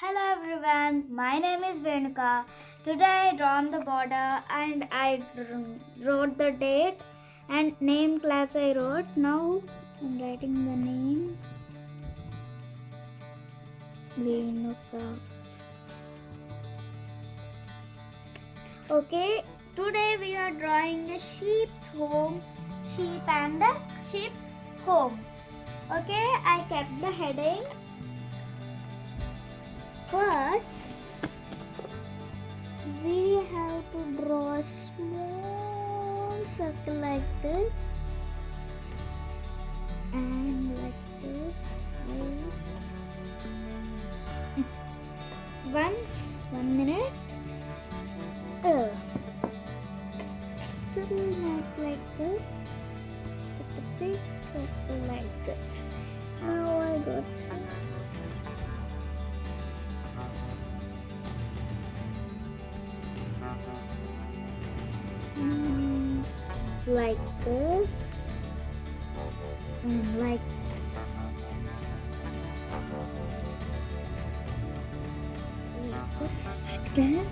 Hello everyone, my name is Venuka. Today I drawn the border and I wrote the date and name class I wrote. Now I'm writing the name Venuka. Okay, today we are drawing a sheep's home, sheep and the sheep's home. Okay, I kept the heading. First, we have to draw a small circle like this and like this twice. Once, 1 minute. Still not like that. But the big circle like that. Now I got it. Like this and like this. Like this.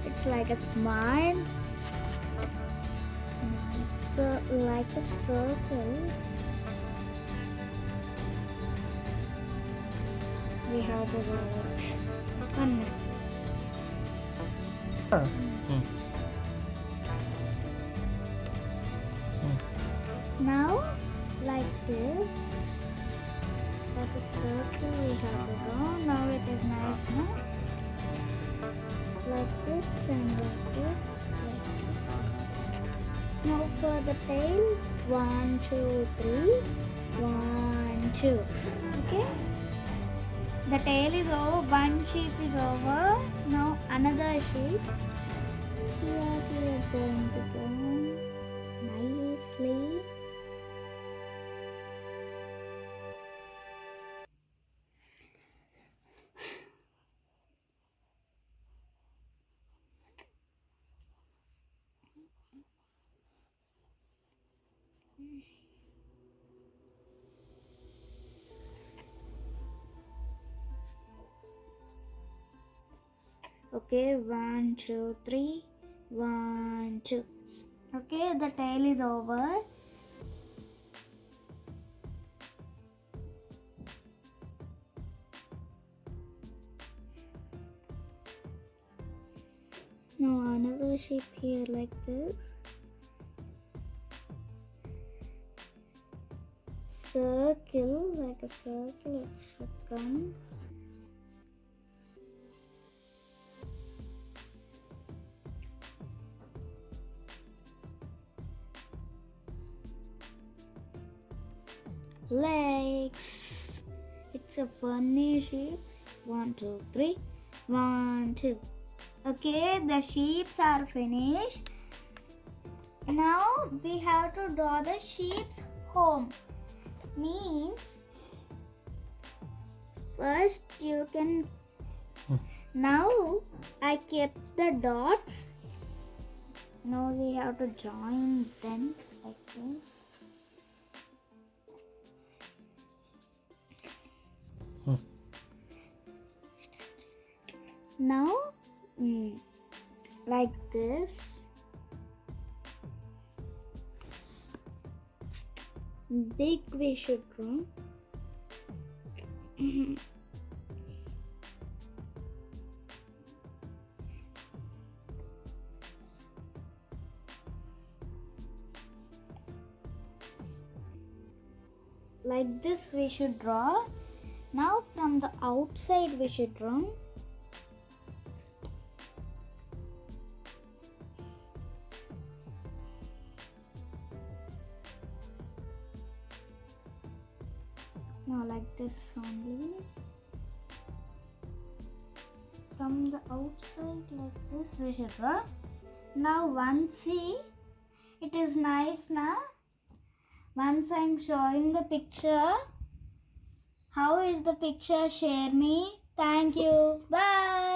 It's like a smile. So like a circle. We have the words. 1 minute. Now, like this, like a circle we have to draw. Now it is nice, no? Like this and like this, like this, like this. Now for the tail, 1, 2, 3, 1, 2. Okay? The tail is over, one sheep is over. Now another sheep. Here we are going to draw nicely. Okay, 1, 2, 3, 1, 2. Okay, the tail is over. Now another shape here like this. Circle, like a circle it should come. Legs. It's a funny shapes. 1, 2, 3, 1, 2. Okay, the sheeps are finished. Now we have to draw the sheep's home. Means first you can. Now I kept the dots. Now we have to join them like this. Now, like this. Big we should draw. Like this we should draw. Now from the outside we should draw. Now like this only. From the outside like this we should draw. Now once see, it is nice now. Once I'm showing the picture. How is the picture? Share me. Thank you. Bye.